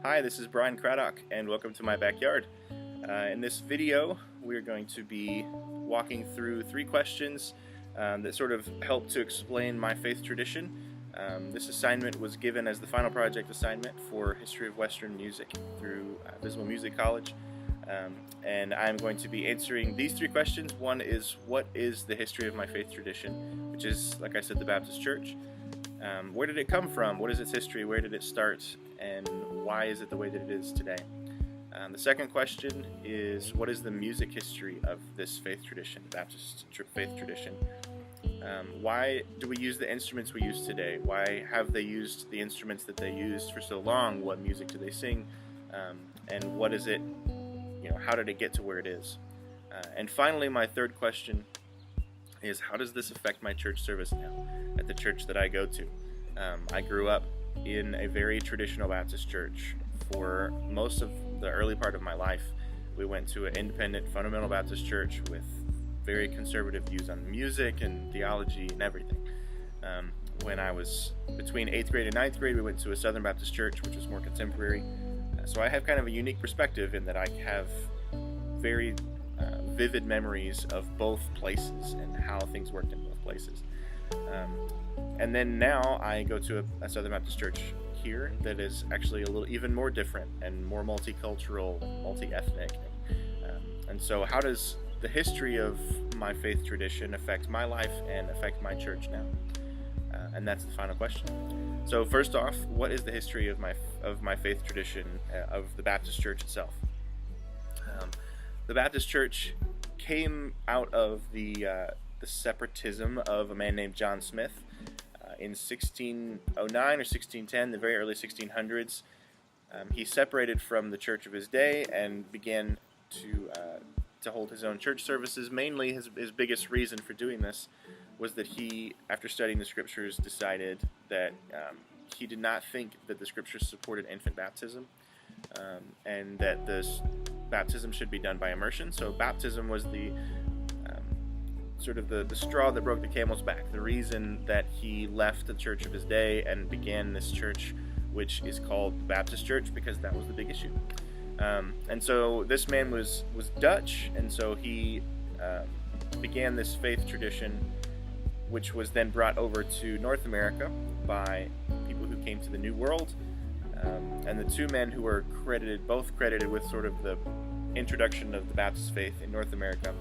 Hi, this is Brian Craddock, and welcome to my backyard. In this video, we're going to be walking through three questions that sort of help to explain my faith tradition. This assignment was given as the final project assignment for History of Western Music through Visible Music College. And I'm going to be answering these three questions. One is, what is the history of my faith tradition, which is, like I said, the Baptist Church. Where did it come from? What is its history? Where did it start? And why is it the way that it is today? The second question is, what is the music history of this faith tradition, Baptist faith tradition? Why do we use the instruments we use today? Why have they used the instruments that they used for so long? What music do they sing? And what is it, how did it get to where it is? And finally, my third question is, how does this affect my church service now at the church that I go to? I grew up in a very traditional Baptist church for most of the early part of my life. We went to an independent fundamental Baptist church with very conservative views on music and theology and everything. When I was between 8th grade and 9th grade, we went to a Southern Baptist church, which was more contemporary. So I have kind of a unique perspective in that I have very vivid memories of both places and how things worked in both places. And then now I go to a Southern Baptist church here that is actually a little even more different and more multicultural, multi-ethnic. And so how does the history of my faith tradition affect my life and affect my church now? And that's the final question. So first off, what is the history of my faith tradition of the Baptist church itself? The Baptist church came out of the separatism of a man named John Smith in 1609 or 1610, the very early 1600s. He separated from the church of his day and began to hold his own church services. Mainly, his biggest reason for doing this was that he, after studying the scriptures, decided that he did not think that the scriptures supported infant baptism, and that this baptism should be done by immersion. So baptism was the sort of the straw that broke the camel's back, the reason that he left the church of his day and began this church, which is called the Baptist Church, because that was the big issue. And so this man was Dutch, and so he began this faith tradition, which was then brought over to North America by people who came to the New World. And the two men who were both credited with sort of the introduction of the Baptist faith in North America,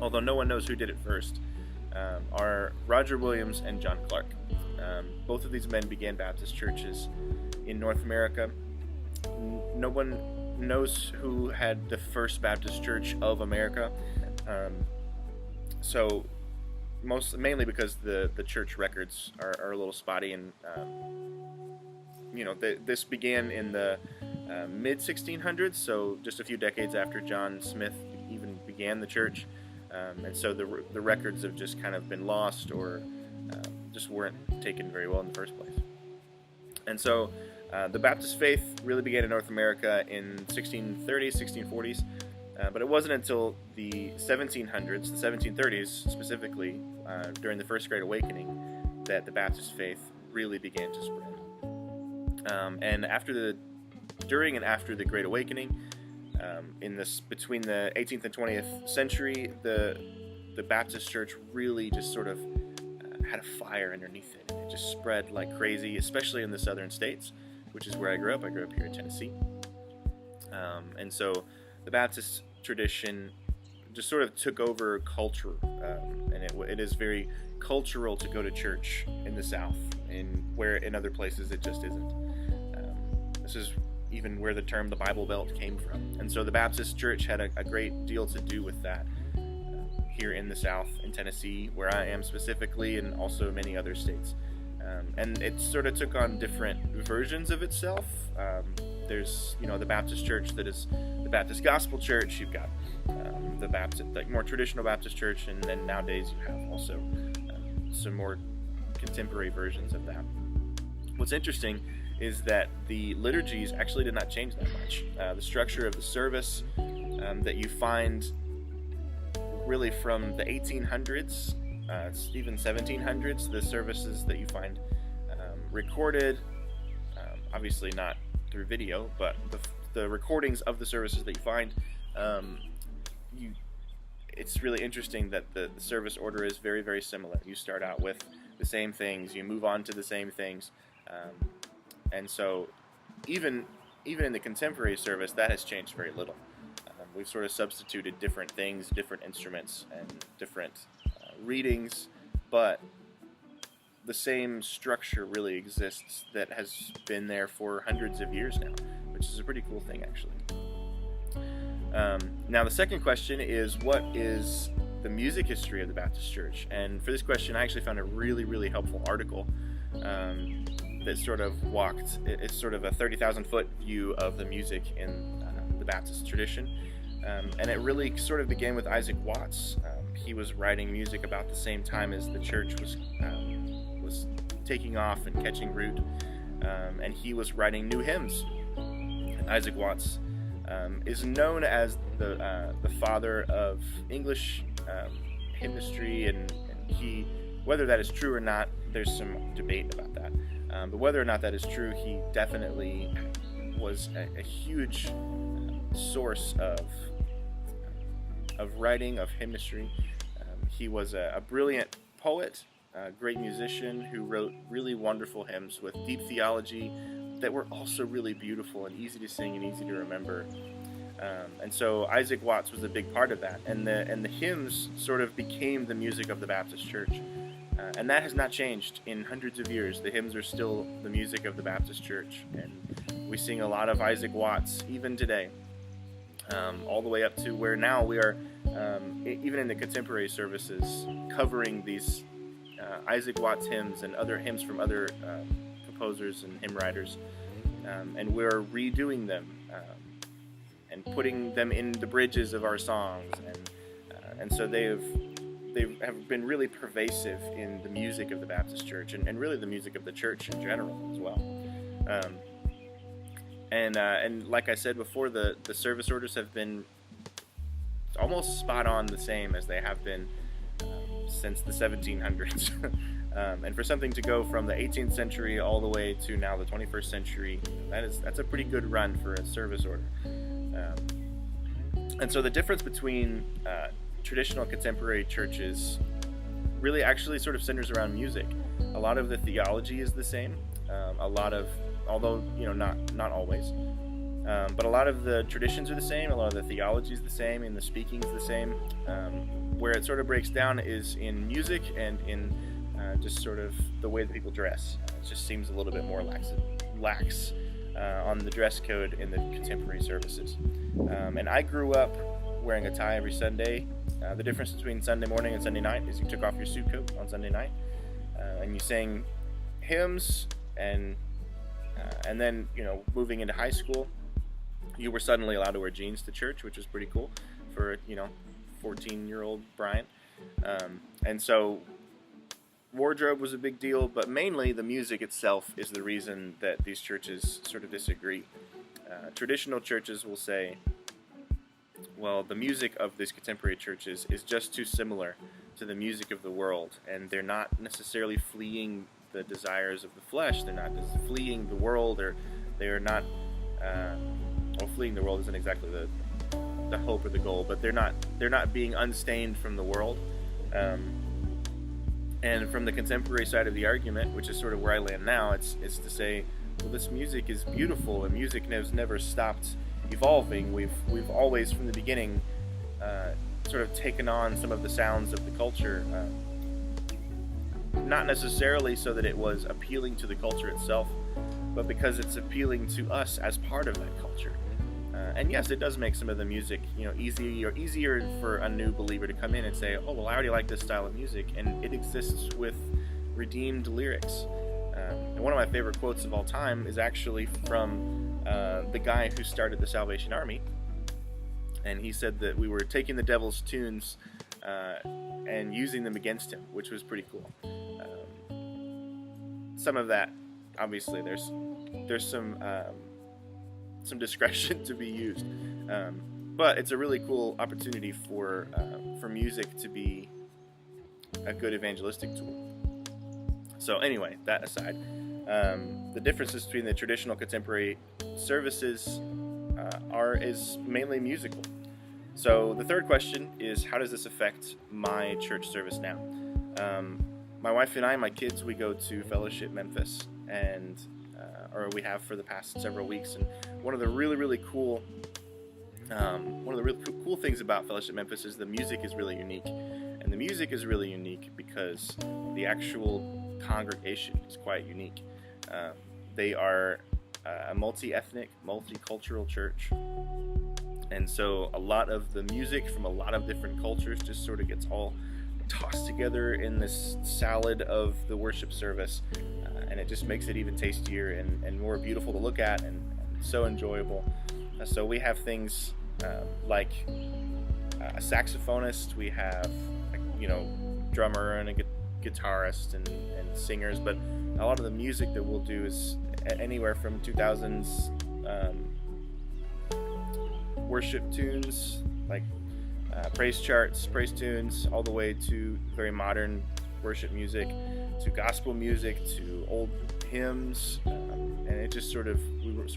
although no one knows who did it first, are Roger Williams and John Clark. Both of these men began Baptist churches in North America. No one knows who had the first Baptist church of America. So mainly because the church records are a little spotty, and this began in the mid 1600s, so just a few decades after John Smith even began the church. And so the records have just kind of been lost, or just weren't taken very well in the first place. And so the Baptist faith really began in North America in 1630s, 1640s, but it wasn't until the 1700s, the 1730s specifically, during the First Great Awakening, that the Baptist faith really began to spread. And during and after the Great Awakening, between the 18th and 20th century, the Baptist church really just sort of had a fire underneath it, and it just spread like crazy, especially in the southern states, which is where I grew up. I grew up here in Tennessee. And so the Baptist tradition just sort of took over culture, and it is very cultural to go to church in the South, where in other places it just isn't. This is even where the term the Bible Belt came from. And so the Baptist church had a great deal to do with that here in the South, in Tennessee, where I am specifically, and also many other states. And it sort of took on different versions of itself. There's, the Baptist church that is the Baptist Gospel Church. You've got the Baptist, like more traditional Baptist church, and then nowadays you have also some more contemporary versions of that. What's interesting is that the liturgies actually did not change that much. The structure of the service that you find really from the 1800s, even 1700s, the services that you find recorded, obviously not through video, but the recordings of the services that you find, it's really interesting that the service order is very, very similar. You start out with the same things, you move on to the same things, and so even in the contemporary service, that has changed very little. We've sort of substituted different things, different instruments, and different readings, but the same structure really exists that has been there for hundreds of years now, which is a pretty cool thing, actually. Now, the second question is, what is the music history of the Baptist Church? And for this question, I actually found a really, really helpful article that sort of it's sort of a 30,000-foot view of the music in the Baptist tradition. And it really sort of began with Isaac Watts. He was writing music about the same time as the church was taking off and catching root, and he was writing new hymns. And Isaac Watts is known as the father of English hymnistry, and he, whether that is true or not, there's some debate about that. But whether or not that is true, he definitely was a huge source of writing, of hymnistry. He was a brilliant poet, a great musician who wrote really wonderful hymns with deep theology that were also really beautiful and easy to sing and easy to remember. And so Isaac Watts was a big part of that, and the hymns sort of became the music of the Baptist Church. And that has not changed in hundreds of years. The hymns are still the music of the Baptist Church, and we sing a lot of Isaac Watts even today. All the way up to where now we are, even in the contemporary services, covering these Isaac Watts hymns and other hymns from other composers and hymn writers, and we're redoing them and putting them in the bridges of our songs, and so they have been really pervasive in the music of the Baptist Church, and really the music of the church in general as well. And like I said before, the service orders have been almost spot on the same as they have been since the 1700s. And for something to go from the 18th century all the way to now the 21st century, that's a pretty good run for a service order. And so the difference between traditional contemporary churches really actually sort of centers around music. A lot of the theology is the same. Although not always, but a lot of the traditions are the same, a lot of the theology is the same, and the speaking is the same. Where it sort of breaks down is in music and in just sort of the way that people dress. It just seems a little bit more lax on the dress code in the contemporary services. And I grew up wearing a tie every Sunday. The difference between Sunday morning and Sunday night is you took off your suit coat on Sunday night, and you sang hymns, and then, moving into high school, you were suddenly allowed to wear jeans to church, which was pretty cool for, 14-year-old Brian. And so wardrobe was a big deal, but mainly the music itself is the reason that these churches sort of disagree. Traditional churches will say, well, the music of these contemporary churches is just too similar to the music of the world, and they're not necessarily fleeing the desires of the flesh. They're not fleeing the world, or they are not fleeing the world isn't exactly the hope or the goal, but they're not being unstained from the world. And from the contemporary side of the argument, which is sort of where I land now, it's to say, well, this music is beautiful, and music has never stopped evolving. We've always, from the beginning, sort of taken on some of the sounds of the culture, not necessarily so that it was appealing to the culture itself, but because it's appealing to us as part of that culture. And yes, it does make some of the music, easier for a new believer to come in and say, oh, well, I already like this style of music, and it exists with redeemed lyrics. And one of my favorite quotes of all time is actually from the guy who started the Salvation Army, and he said that we were taking the devil's tunes and using them against him, which was pretty cool. Some of that, obviously, there's some discretion to be used, but it's a really cool opportunity for music to be a good evangelistic tool. So anyway, that aside, The differences between the traditional contemporary services is mainly musical. So the third question is, how does this affect my church service now? My wife and I, my kids, we go to Fellowship Memphis, and or we have for the past several weeks. And one of the really cool things about Fellowship Memphis is the music is really unique. And the music is really unique because the actual congregation is quite unique. They are a multi-ethnic, multicultural church. And so a lot of the music from a lot of different cultures just sort of gets all tossed together in this salad of the worship service. And it just makes it even tastier and more beautiful to look at and so enjoyable. So we have things like a saxophonist, we have drummer and a guitarist and singers, but a lot of the music that we'll do is anywhere from 2000s worship tunes like praise charts, praise tunes, all the way to very modern worship music, to gospel music, to old hymns, and it just we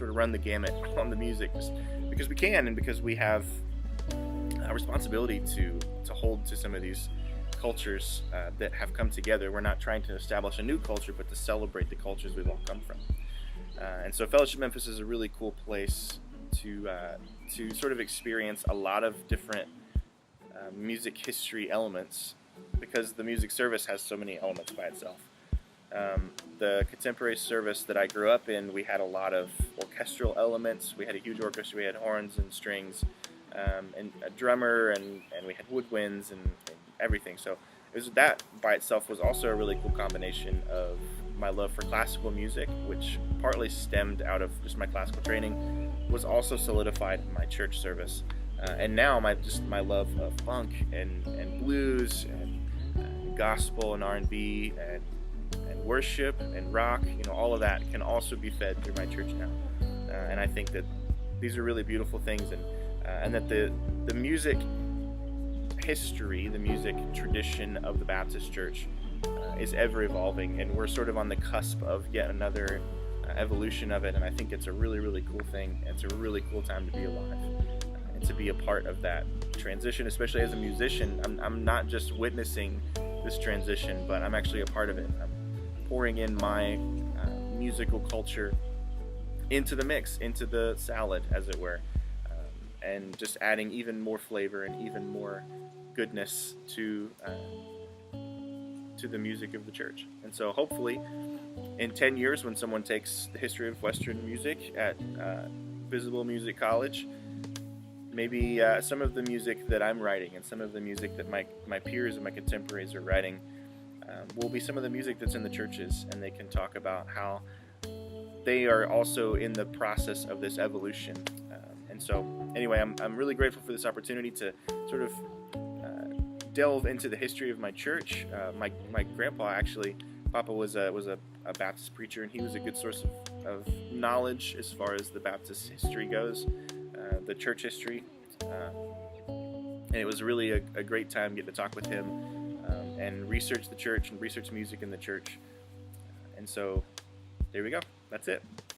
run the gamut on the music, just because we can and because we have a responsibility to hold to some of these cultures that have come together. We're not trying to establish a new culture, but to celebrate the cultures we've all come from. And so Fellowship Memphis is a really cool place to sort of experience a lot of different music history elements, because the music service has so many elements by itself. The contemporary service that I grew up in, we had a lot of orchestral elements. We had a huge orchestra. We had horns and strings, and a drummer, and we had woodwinds and everything. So that by itself was also a really cool combination of my love for classical music, which partly stemmed out of just my classical training, was also solidified in my church service. And now my love of funk and blues and gospel and R&B and worship and rock, all of that can also be fed through my church now. And I think that these are really beautiful things, and that the music history, the music tradition of the Baptist Church is ever evolving, and we're sort of on the cusp of yet another evolution of it. And I think it's a really cool thing. It's a really cool time to be alive and to be a part of that transition, especially as a musician. I'm not just witnessing this transition, but I'm actually a part of it. I'm pouring in my musical culture into the mix, into the salad, as it were, and just adding even more flavor and even more goodness to the music of the church. And so hopefully in 10 years, when someone takes the history of Western music at Visible Music College, maybe some of the music that I'm writing and some of the music that my peers and my contemporaries are writing will be some of the music that's in the churches, and they can talk about how they are also in the process of this evolution. And so anyway, I'm really grateful for this opportunity to sort of delve into the history of my church. My grandpa, actually, Papa was a Baptist preacher, and he was a good source of knowledge as far as the Baptist history goes, the church history. And it was really a great time getting to talk with him and research the church and research music in the church. And so there we go. That's it.